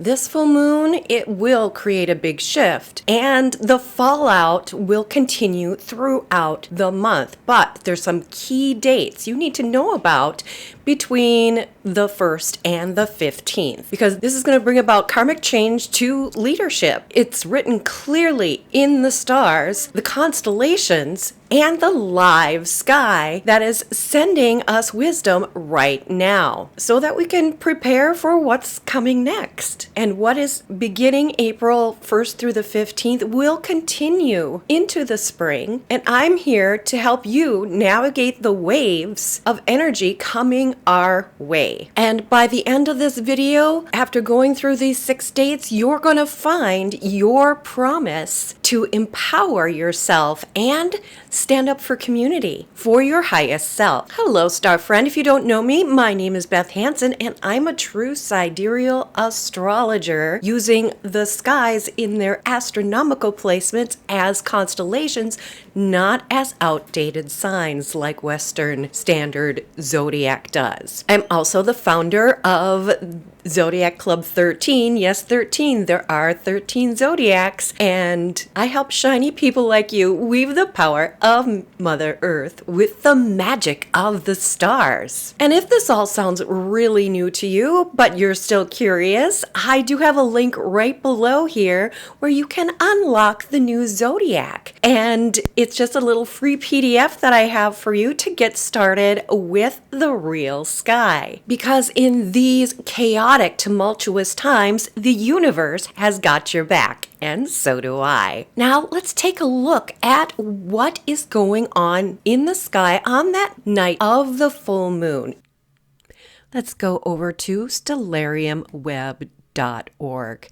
This full moon, it will create a big shift, and the fallout will continue throughout the month. But there's some key dates you need to know about between the 1st and the 15th, because this is going to bring about karmic change to leadership. It's written clearly in the stars, the constellations, and the live sky that is sending us wisdom right now so that we can prepare for what's coming next. And what is beginning April 1st through the 15th will continue into the spring. And I'm here to help you navigate the waves of energy coming our way. And by the end of this video, after going through these 6 dates, you're going to find your promise to empower yourself and stand up for community, for your highest self. Hello, star friend. If you don't know me, my name is Beth Hansen, and I'm a true sidereal astrologer using the skies in their astronomical placements as constellations, not as outdated signs like Western Standard Zodiac does. I'm also the founder of Zodiac Club 13. Yes, 13. There are 13 Zodiacs, and I help shiny people like you weave the power of Mother Earth with the magic of the stars. And if this all sounds really new to you, but you're still curious, I do have a link right below here where you can unlock the new Zodiac. And it's just a little free PDF that I have for you to get started with the real sky. Because in these chaotic, tumultuous times, the universe has got your back. And so do I. Now let's take a look at what is going on in the sky on that night of the full moon. Let's go over to stelliumweb.org,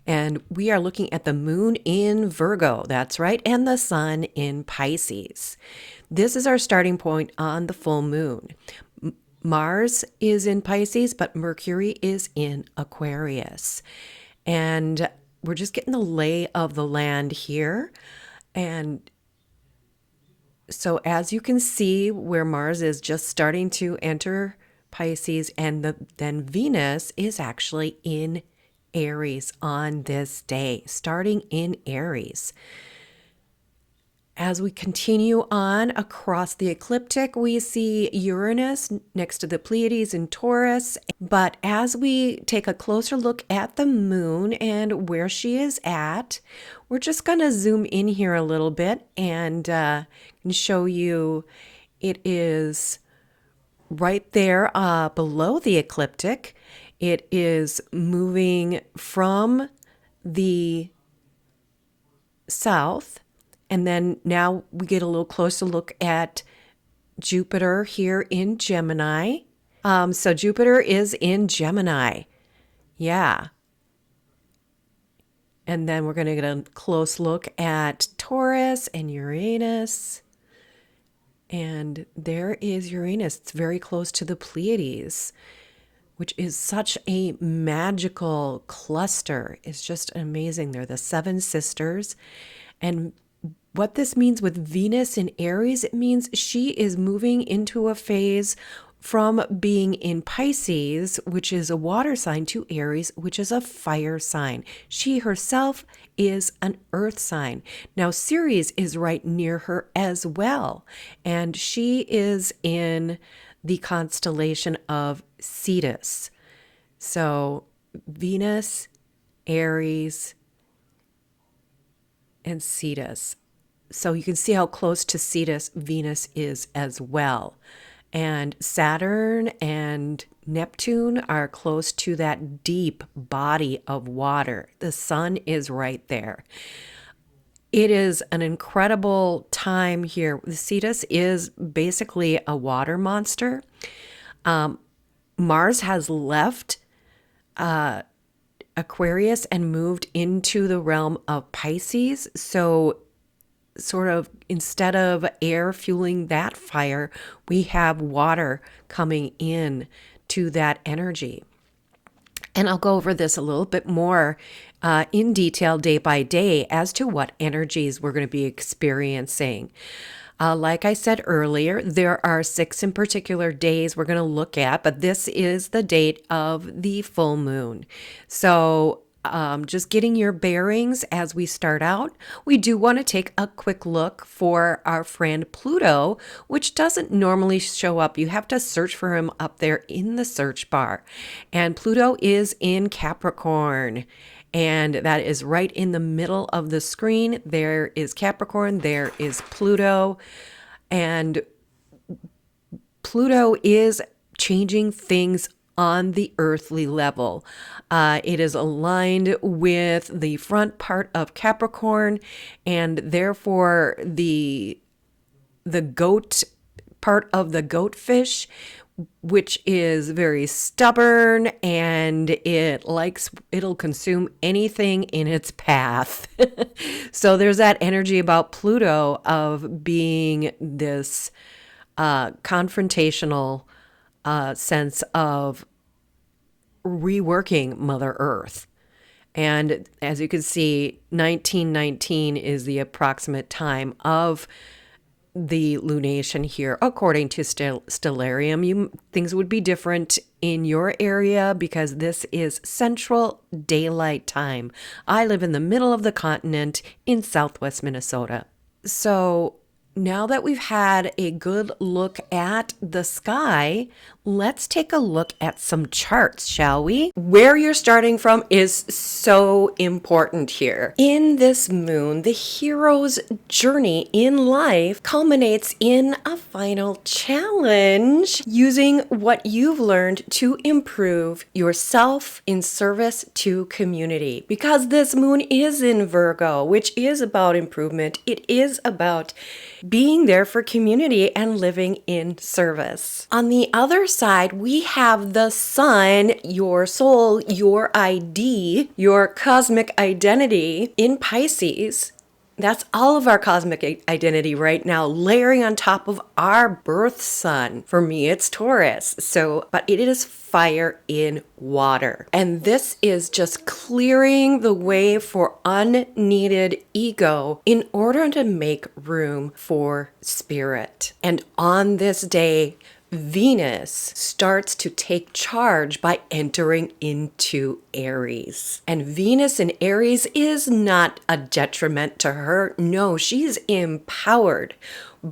and we are looking at the moon in Virgo, that's right, and the sun in Pisces. This is our starting point on the full moon. Mars is in Pisces, but Mercury is in Aquarius. And we're just getting the lay of the land here. And so as you can see where Mars is just starting to enter Pisces, and then Venus is actually in Aries on this day, starting in Aries. As we continue on across the ecliptic, we see Uranus next to the Pleiades in Taurus. But as we take a closer look at the moon and where she is at, we're just going to zoom in here a little bit and show you it is right there below the ecliptic. It is moving from the south. And then now we get a little closer look at Jupiter here in Gemini. So Jupiter is in Gemini. Yeah. And then we're going to get a close look at Taurus and Uranus. And there is Uranus. It's very close to the Pleiades, which is such a magical cluster. It's just amazing. They're the 7 sisters. And what this means with Venus in Aries, it means she is moving into a phase from being in Pisces, which is a water sign, to Aries, which is a fire sign. She herself is an earth sign. Now, Ceres is right near her as well, and she is in the constellation of Cetus. So Venus, Aries, and Cetus. So you can see how close to Cetus Venus is as well. And Saturn and Neptune are close to that deep body of water. The sun is right there. It is an incredible time here. The Cetus is basically a water monster. Mars has left Aquarius and moved into the realm of Pisces. So sort of instead of air fueling that fire, we have water coming in to that energy. And I'll go over this a little bit more in detail day by day as to what energies we're going to be experiencing. Like I said earlier, there are 6 in particular days we're going to look at, but this is the date of the full moon. So just getting your bearings as we start out. We do want to take a quick look for our friend Pluto, which doesn't normally show up. You have to search for him up there in the search bar. And Pluto is in Capricorn. And that is right in the middle of the screen. There is Capricorn, there is Pluto. And Pluto is changing things on the earthly level. It is aligned with the front part of Capricorn, and therefore the goat part of the goatfish, which is very stubborn, and it'll consume anything in its path. So there's that energy about Pluto of being this confrontational sense of reworking Mother Earth. And as you can see, 1919 is the approximate time of the lunation here, according to Stellium. Things would be different in your area because this is Central Daylight Time. I live in the middle of the continent in southwest Minnesota. So now that we've had a good look at the sky, let's take a look at some charts, shall we? Where you're starting from is so important here. In this moon, the hero's journey in life culminates in a final challenge using what you've learned to improve yourself in service to community. Because this moon is in Virgo, which is about improvement. It is about being there for community and living in service. On the other side, we have the sun, your soul, your ID, your cosmic identity in Pisces. That's all of our cosmic identity right now, layering on top of our birth sun. For me, it's Taurus. But it is fire in water. And this is just clearing the way for unneeded ego in order to make room for spirit. And on this day, Venus starts to take charge by entering into Aries. And Venus in Aries is not a detriment to her. No, she's empowered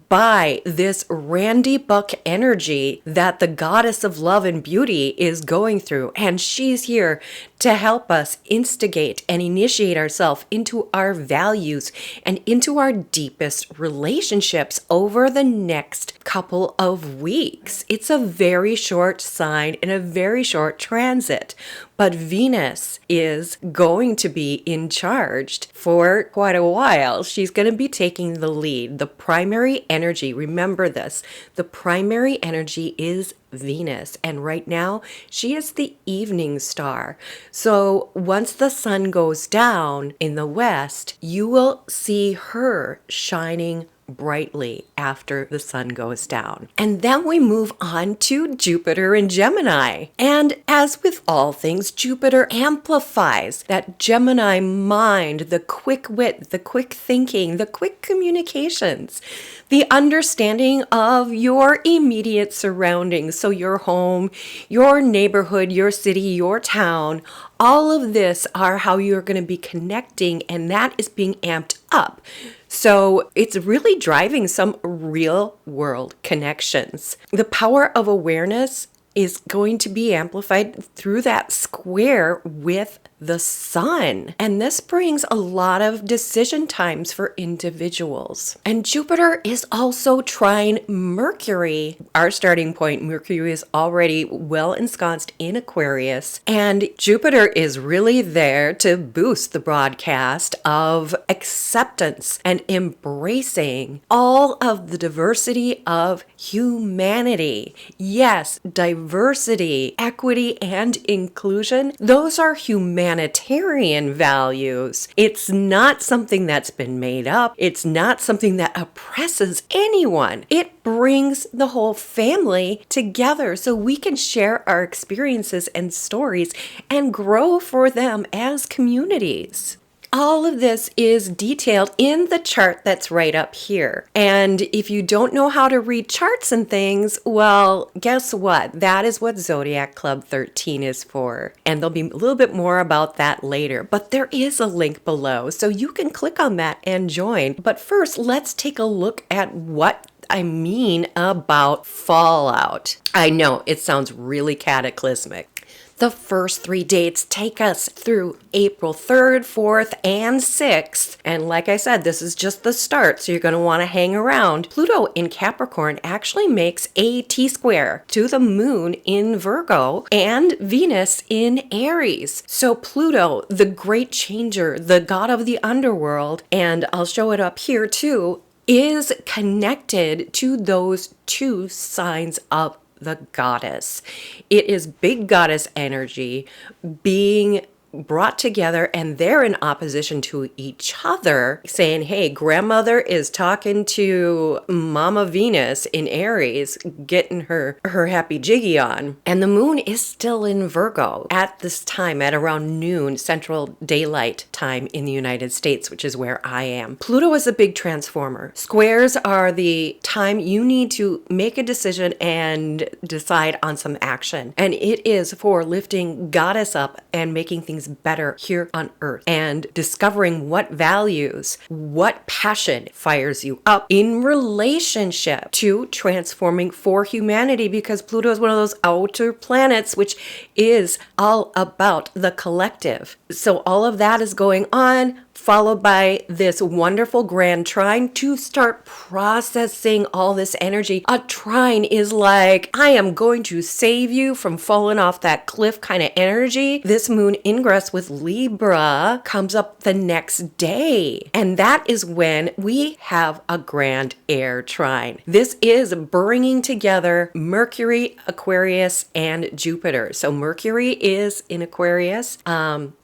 by this Randy Buck energy that the goddess of love and beauty is going through. And she's here to help us instigate and initiate ourselves into our values and into our deepest relationships over the next couple of weeks. It's a very short sign and a very short transit. But Venus is going to be in charge for quite a while. She's going to be taking the lead. The primary energy, remember this, the primary energy is Venus. And right now, she is the evening star. So once the sun goes down in the west, you will see her shining brightly after the sun goes down. And then we move on to Jupiter in Gemini. And as with all things, Jupiter amplifies that Gemini mind, the quick wit, the quick thinking, the quick communications, the understanding of your immediate surroundings. So your home, your neighborhood, your city, your town, all of this are how you're going to be connecting, and that is being amped up. So it's really driving some real world connections. The power of awareness is going to be amplified through that square with the sun. And this brings a lot of decision times for individuals. And Jupiter is also trine Mercury. Our starting point, Mercury is already well ensconced in Aquarius. And Jupiter is really there to boost the broadcast of acceptance and embracing all of the diversity of humanity. Yes, diversity, equity, and inclusion, those are humanitarian values. It's not something that's been made up. It's not something that oppresses anyone. It brings the whole family together so we can share our experiences and stories and grow for them as communities. all of this is detailed in the chart that's right up here. And if you don't know how to read charts and things, well, guess what? That is what Zodiac Club 13 is for. And there'll be a little bit more about that later, but there is a link below, so you can click on that and join. But first, let's take a look at what I mean about fallout. I know it sounds really cataclysmic. The first 3 dates take us through April 3rd, 4th, and 6th. And like I said, this is just the start, so you're going to want to hang around. Pluto in Capricorn actually makes a T-square to the moon in Virgo and Venus in Aries. So Pluto, the great changer, the god of the underworld, and I'll show it up here too, is connected to those two signs of the goddess. It is big goddess energy being brought together, and they're in opposition to each other, saying, hey, grandmother is talking to Mama Venus in Aries, getting her happy jiggy on. And the moon is still in Virgo at this time, at around noon Central Daylight Time in the United States, which is where I am. Pluto is a big transformer. Squares are the time you need to make a decision and decide on some action. And it is for lifting goddess up and making things better here on earth and discovering what values, what passion fires you up in relationship to transforming for humanity, because Pluto is one of those outer planets which is all about the collective. So all of that is going on, followed by this wonderful grand trine to start processing all this energy. A trine is like, I am going to save you from falling off that cliff kind of energy. This moon ingress with Libra comes up the next day. And that is when we have a grand air trine. This is bringing together Mercury, Aquarius, and Jupiter. So Mercury is in Aquarius,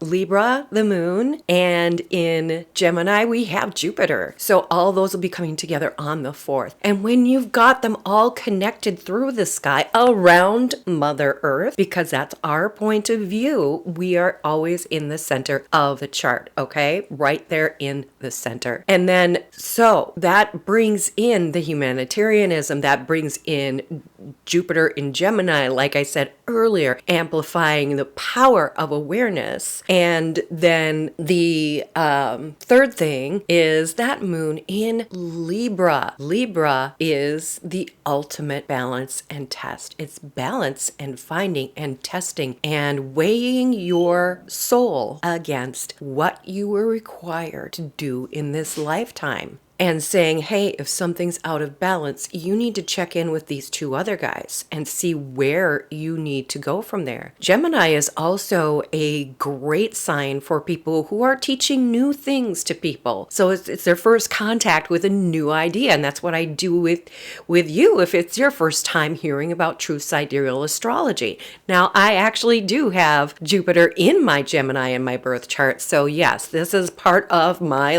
Libra, the moon, and in Gemini, we have Jupiter. So all those will be coming together on the 4th. And when you've got them all connected through the sky around Mother Earth, because that's our point of view, we are always in the center of the chart, okay? Right there in the center. And then, so that brings in the humanitarianism, that brings in Jupiter in Gemini, like I said earlier, amplifying the power of awareness. And then the third thing is that moon in Libra. Libra is the ultimate balance and test. It's balance and finding and testing and weighing your soul against what you were required to do in this lifetime. And saying, hey, if something's out of balance, you need to check in with these two other guys and see where you need to go from there. Gemini is also a great sign for people who are teaching new things to people. So it's their first contact with a new idea. And that's what I do with you if it's your first time hearing about True Sidereal Astrology. Now, I actually do have Jupiter in my Gemini in my birth chart. So yes, this is part of my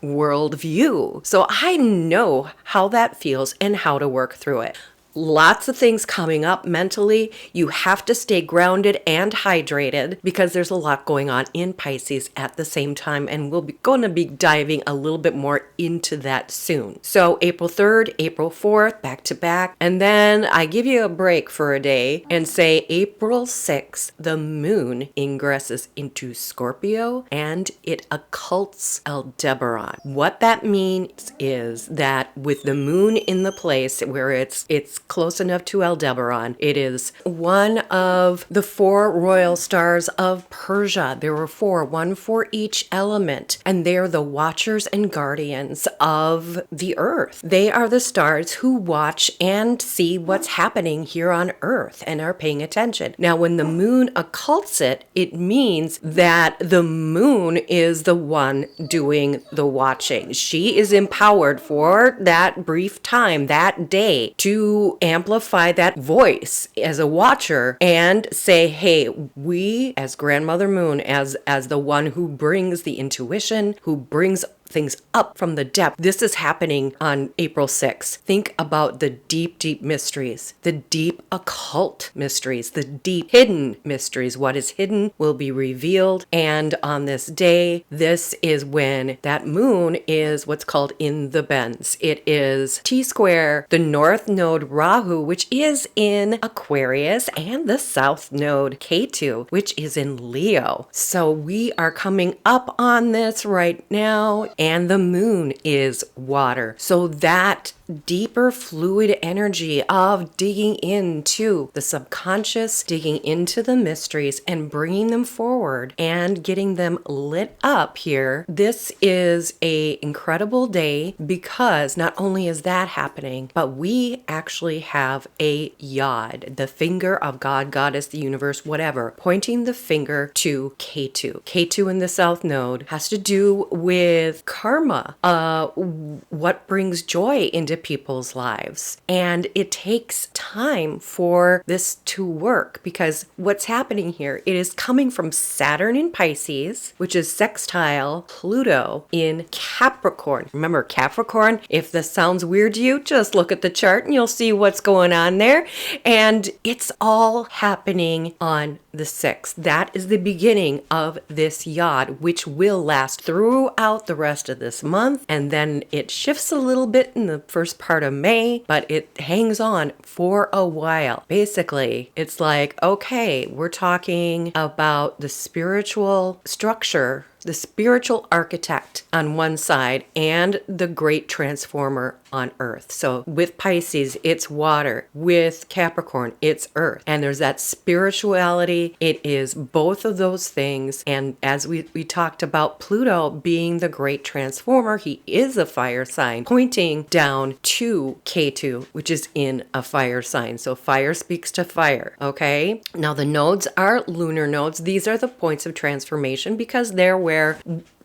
worldview. So I know how that feels and how to work through it. Lots of things coming up mentally. You have to stay grounded and hydrated because there's a lot going on in Pisces at the same time, and we'll be going to be diving a little bit more into that soon. So April 3rd, April 4th, back to back, and then I give you a break for a day and say April 6th, the moon ingresses into Scorpio and it occults Aldebaran. What that means is that with the moon in the place where it's close enough to Aldebaran, it is one of the 4 royal stars of Persia. There were 4, one for each element, and they're the watchers and guardians of the earth. They are the stars who watch and see what's happening here on earth and are paying attention. Now, when the moon occults it, it means that the moon is the one doing the watching. She is empowered for that brief time, that day, to amplify that voice as a watcher and say, hey, we as grandmother moon, as the one who brings the intuition, who brings things up from the depth. This is happening on April 6th. Think about the deep, deep mysteries, the deep occult mysteries, the deep hidden mysteries. What is hidden will be revealed. And on this day, this is when that moon is what's called in the bends. It is T-square, the north node Rahu, which is in Aquarius, and the south node Ketu, which is in Leo. So we are coming up on this right now, and the moon is water. So that deeper fluid energy of digging into the subconscious, digging into the mysteries and bringing them forward and getting them lit up here. This is a incredible day because not only is that happening, but we actually have a yod, the finger of God, goddess, the universe, whatever, pointing the finger to Ketu. Ketu in the south node has to do with karma, what brings joy into people's lives. And it takes time for this to work because what's happening here, it is coming from Saturn in Pisces, which is sextile Pluto in Capricorn. Remember Capricorn, if this sounds weird to you, just look at the chart and you'll see what's going on there. And it's all happening on the 6th. That is the beginning of this yod, which will last throughout the rest of this month. And then it shifts a little bit in the first part of May, but it hangs on for a while. Basically, it's like, okay, we're talking about the spiritual structure, the spiritual architect on one side, and the great transformer on earth. So with Pisces, it's water. With Capricorn, it's earth. And there's that spirituality. It is both of those things. And as we talked about Pluto being the great transformer, he is a fire sign pointing down to Ketu, which is in a fire sign. So fire speaks to fire. Okay. Now the nodes are lunar nodes. These are the points of transformation because they're where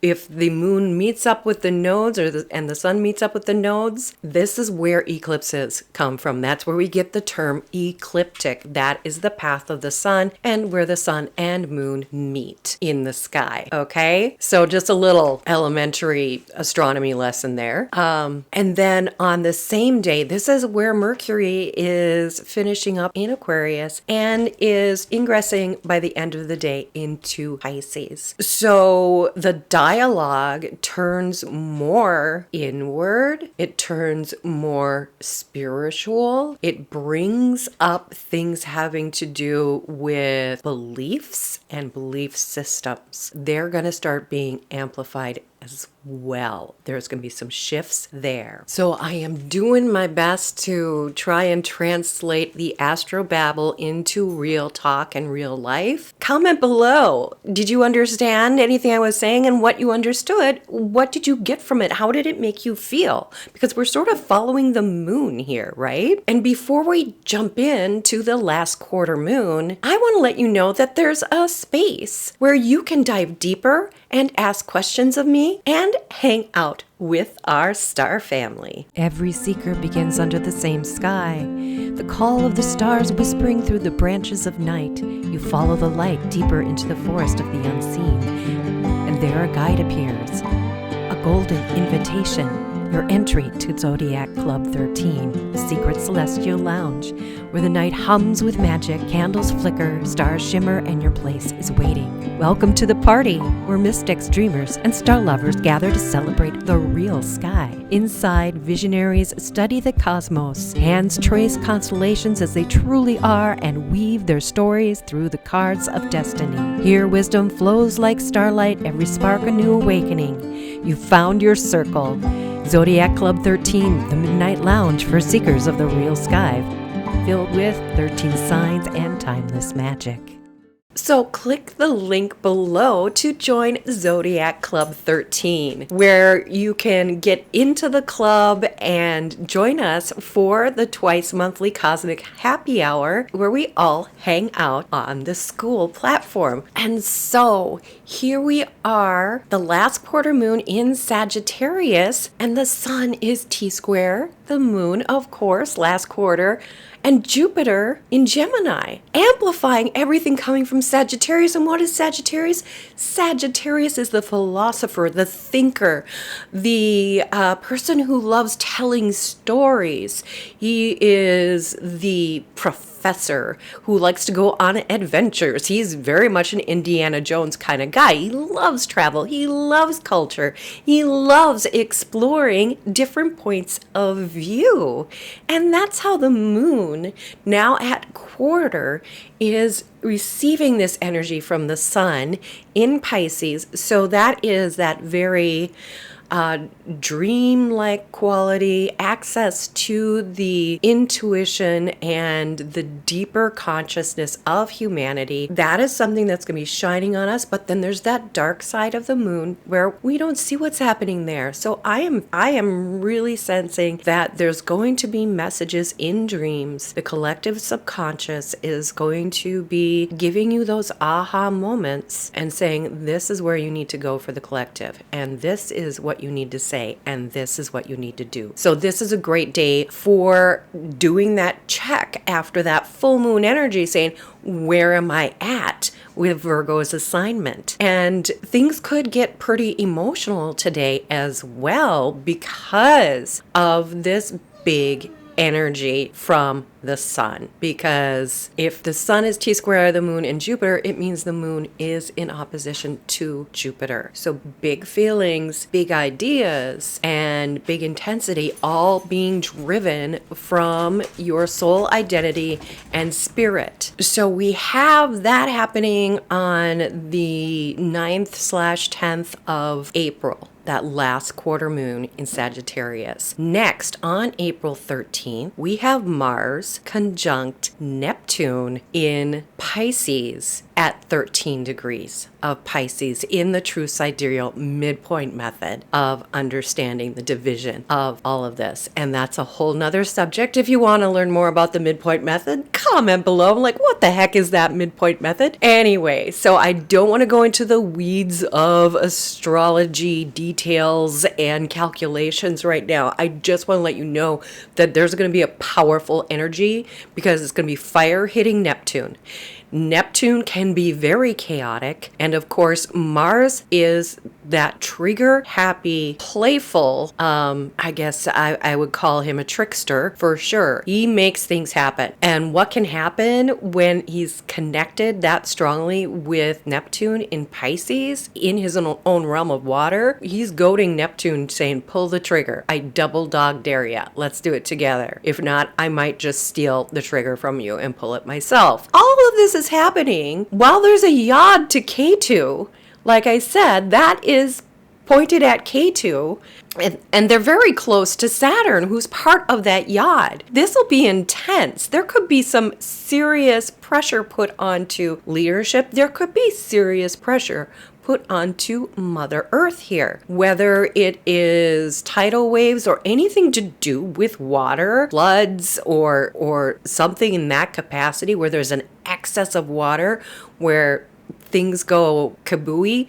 if the moon meets up with the nodes and the sun meets up with the nodes, this is where eclipses come from. That's where we get the term ecliptic. That is the path of the sun and where the sun and moon meet in the sky. Okay, so just a little elementary astronomy lesson there. And then on the same day, this is where Mercury is finishing up in Aquarius and is ingressing by the end of the day into Pisces. So the dialogue turns more inward. It turns more spiritual. It brings up things having to do with beliefs and belief systems. They're going to start being amplified as well. There's going to be some shifts there. So I am doing my best to try and translate the astrobabble into real talk and real life. Comment below. Did you understand anything I was saying and what you understood? What did you get from it? How did it make you feel? Because we're sort of following the moon here, right? And before we jump into the last quarter moon, I want to let you know that there's a space where you can dive deeper and ask questions of me and hang out with our star family. Every seeker begins under the same sky. The call of the stars whispering through the branches of night. You follow the light deeper into the forest of the unseen. And there a guide appears. A golden invitation. Your entry to Zodiac Club 13, the secret celestial lounge, where the night hums with magic, candles flicker, stars shimmer, and your place is waiting. Welcome to the party, where mystics, dreamers, and star lovers gather to celebrate the real sky. Inside, visionaries study the cosmos. Hands trace constellations as they truly are and weave their stories through the cards of destiny. Here, wisdom flows like starlight, every spark a new awakening. You found your circle. Zodiac Club 13, the midnight lounge for seekers of the real sky, filled with 13 signs and timeless magic. So click the link below to join Zodiac Club 13, where you can get into the club and join us for the twice monthly Cosmic Happy Hour, where we all hang out on the school platform. And so here we are, the last quarter moon in Sagittarius, and the sun is T-square, the moon, of course, last quarter, and Jupiter in Gemini, amplifying everything coming from Sagittarius. And what is Sagittarius? Sagittarius is the philosopher, the thinker, the person who loves telling stories. He is the professor who likes to go on adventures. He's very much an Indiana Jones kind of guy. He loves travel. He loves culture. He loves exploring different points of view. And that's how the moon, now at quarter, is receiving this energy from the sun in Pisces. So that is that very dream-like quality, access to the intuition and the deeper consciousness of humanity. That is something that's going to be shining on us. But then there's that dark side of the moon where we don't see what's happening there. So I am really sensing that there's going to be messages in dreams. The collective subconscious is going to be giving you those aha moments and saying, this is where you need to go for the collective, and this is what you need to say, and this is what you need to do. So this is a great day for doing that check after that full moon energy, saying, where am I at with Virgo's assignment? And things could get pretty emotional today as well because of this big energy from the sun. Because if the sun is T-square the moon in Jupiter, it means the moon is in opposition to Jupiter. So big feelings, big ideas, and big intensity all being driven from your soul identity and spirit. So we have that happening on the 9th/10th of April, that last quarter moon in Sagittarius. Next, on April 13th, we have Mars conjunct Neptune in Pisces at 13 degrees of Pisces in the True Sidereal midpoint method of understanding the division of all of this. And that's a whole nother subject. If you want to learn more about the midpoint method, comment below. I'm like, what the heck is that midpoint method? Anyway, so I don't want to go into the weeds of astrology details and calculations right now. I just want to let you know that there's going to be a powerful energy because it's going to be fire hitting Neptune. Neptune can be very chaotic. And of course, Mars is that trigger happy, playful, I guess I would call him a trickster for sure. He makes things happen. And what can happen when he's connected that strongly with Neptune in Pisces in his own realm of water? He's goading Neptune saying, pull the trigger. I double dog dare ya. Let's do it together. If not, I might just steal the trigger from you and pull it myself. All of this is happening while there's a yod to Ketu. Like I said, that is pointed at Ketu, and they're very close to Saturn, who's part of that yod. This will be intense. There could be some serious pressure put onto leadership. There could be serious pressure put onto Mother Earth here, whether it is tidal waves or anything to do with water, floods, or something in that capacity where there's an excess of water, where things go kabooey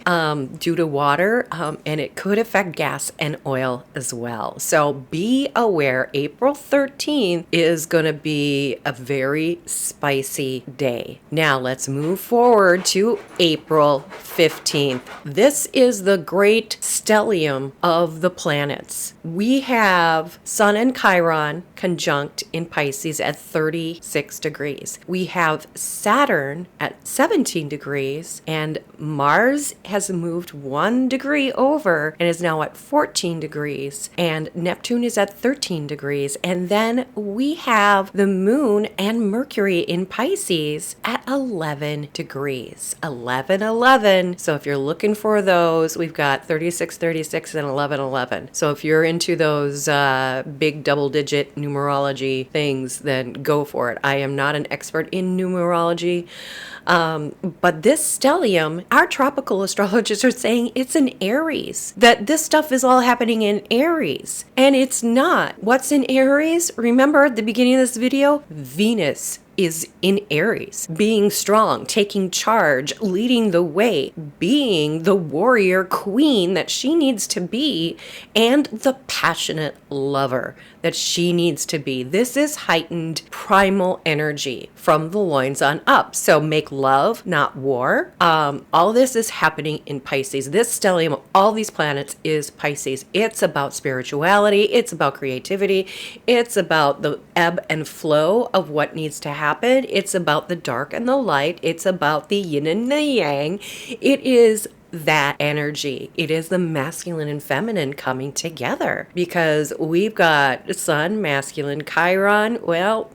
due to water, and it could affect gas and oil as well. So be aware, April 13th is going to be a very spicy day. Now let's move forward to April 15th. This is the great stellium of the planets. We have Sun and Chiron conjunct in Pisces at 36 degrees. We have Saturn at 17 degrees, and Mars has moved 1 degree over and is now at 14 degrees, and Neptune is at 13 degrees. And then we have the moon and Mercury in Pisces at 11 degrees. 11. So if you're looking for those, we've got 36, 36, and 11. So if you're into those big double-digit numerology things, then go for it. I am not an expert in numerology, but this stellium, our tropical astrologers are saying it's in Aries, that this stuff is all happening in Aries, and it's not. What's in Aries? Remember at the beginning of this video? Venus is in Aries, being strong, taking charge, leading the way, being the warrior queen that she needs to be, and the passionate lover that she needs to be. This is heightened primal energy from the loins on up. So make love, not war. All this is happening in Pisces. This stellium of all these planets is Pisces. It's about spirituality. It's about creativity. It's about the ebb and flow of what needs to happen. It's about the dark and the light. It's about the yin and the yang. It is that energy. It is the masculine and feminine coming together, because we've got Sun, masculine, Chiron, well,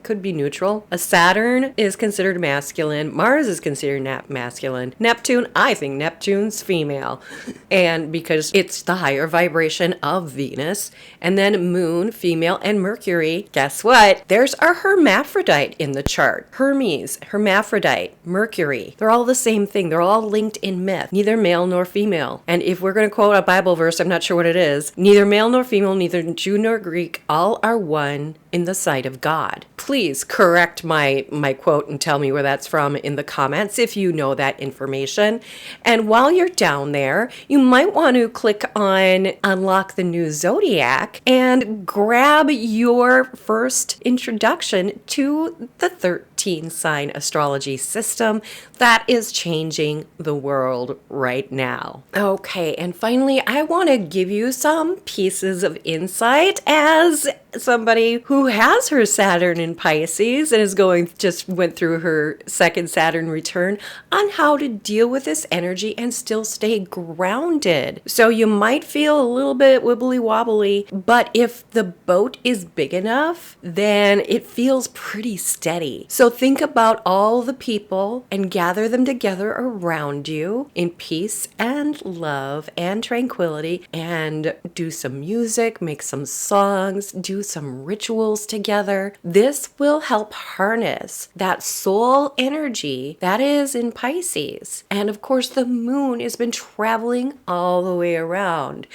could be neutral. A Saturn is considered masculine. Mars is considered masculine. Neptune, I think Neptune's female. And because it's the higher vibration of Venus. And then Moon, female, and Mercury, guess what? There's our hermaphrodite in the chart. Hermes, hermaphrodite, Mercury. They're all the same thing. They're all linked in myth. Neither male nor female. And if we're going to quote a Bible verse, I'm not sure what it is, neither male nor female, neither Jew nor Greek, all are one in the sight of God. Please correct my quote and tell me where that's from in the comments if you know that information. And while you're down there, you might want to click on Unlock the New Zodiac and grab your first introduction to the 13 sign astrology system that is changing the world right now. Okay, and finally, I want to give you some pieces of insight as somebody who has her Saturn in Pisces and just went through her second Saturn return on how to deal with this energy and still stay grounded. So you might feel a little bit wibbly wobbly, but if the boat is big enough, then it feels pretty steady. So think about all the people and gather them together around you in peace and love and tranquility, and do some music, make some songs, do some rituals together. This will help harness that soul energy that is in Pisces. And of course, the moon has been traveling all the way around,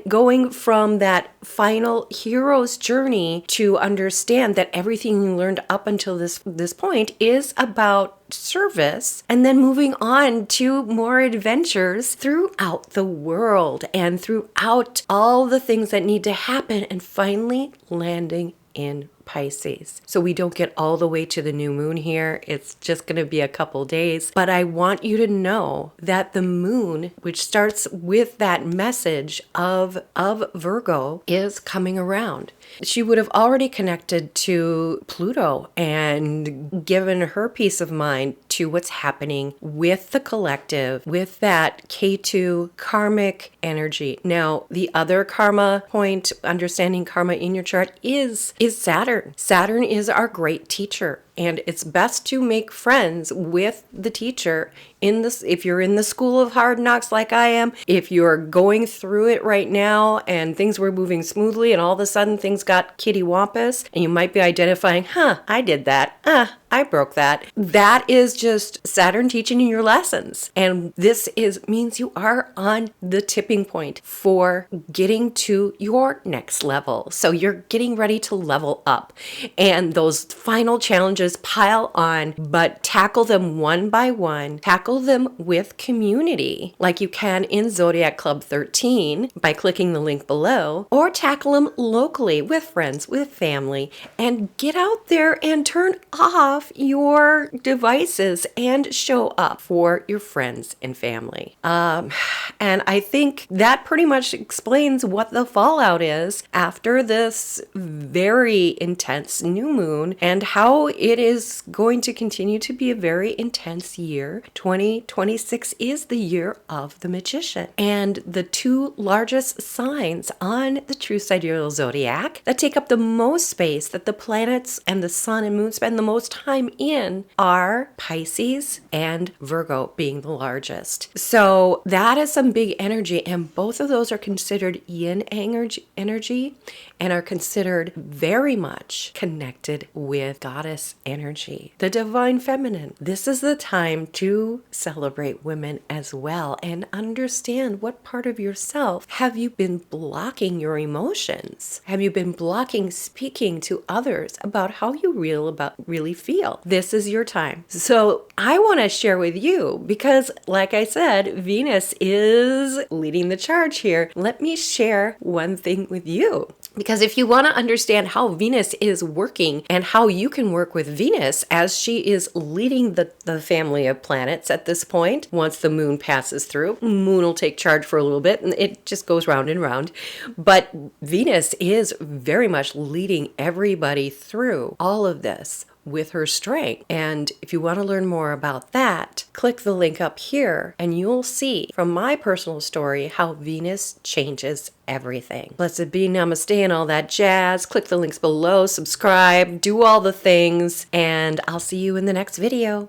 going from that final hero's journey to understand that everything you learned up until this point is about service, and then moving on to more adventures throughout the world and throughout all the things that need to happen, and finally landing in Pisces. So we don't get all the way to the new moon here. It's just going to be a couple days. But I want you to know that the moon, which starts with that message of Virgo, is coming around. She would have already connected to Pluto and given her peace of mind to what's happening with the collective, with that Ketu karmic energy. Now, the other karma point, understanding karma in your chart, is Saturn. Saturn is our great teacher. And it's best to make friends with the teacher if you're in the school of hard knocks like I am, if you're going through it right now and things were moving smoothly and all of a sudden things got kittywampus and you might be identifying, I did that. I broke that. That is just Saturn teaching you your lessons. And this means you are on the tipping point for getting to your next level. So you're getting ready to level up. And those final challenges pile on, but tackle them one by one. Tackle them with community, like you can in Zodiac Club 13 by clicking the link below, or tackle them locally with friends, with family, and get out there and turn off your devices and show up for your friends and family. And I think that pretty much explains what the fallout is after this very intense new moon, and how it is going to continue to be a very intense year. 2026 is the year of the magician. And the two largest signs on the True Sidereal Zodiac that take up the most space, that the planets and the sun and moon spend the most time in, are Pisces and Virgo, being the largest. So that is some big energy, and both of those are considered yin energy and are considered very much connected with goddess energy, the divine feminine. This is the time to celebrate women as well and understand what part of yourself have you been blocking your emotions? Have you been blocking speaking to others about how you really feel? This is your time. So I want to share with you because, like I said, Venus is leading the charge here. Let me share one thing with you. Because if you want to understand how Venus is working and how you can work with Venus as she is leading the family of planets at this point, once the moon passes through, moon will take charge for a little bit and it just goes round and round. But Venus is very much leading everybody through all of this with her strength. And if you want to learn more about that, click the link up here and you'll see from my personal story how Venus changes everything. Blessed be, namaste, and all that jazz. Click the links below, subscribe, do all the things, and I'll see you in the next video.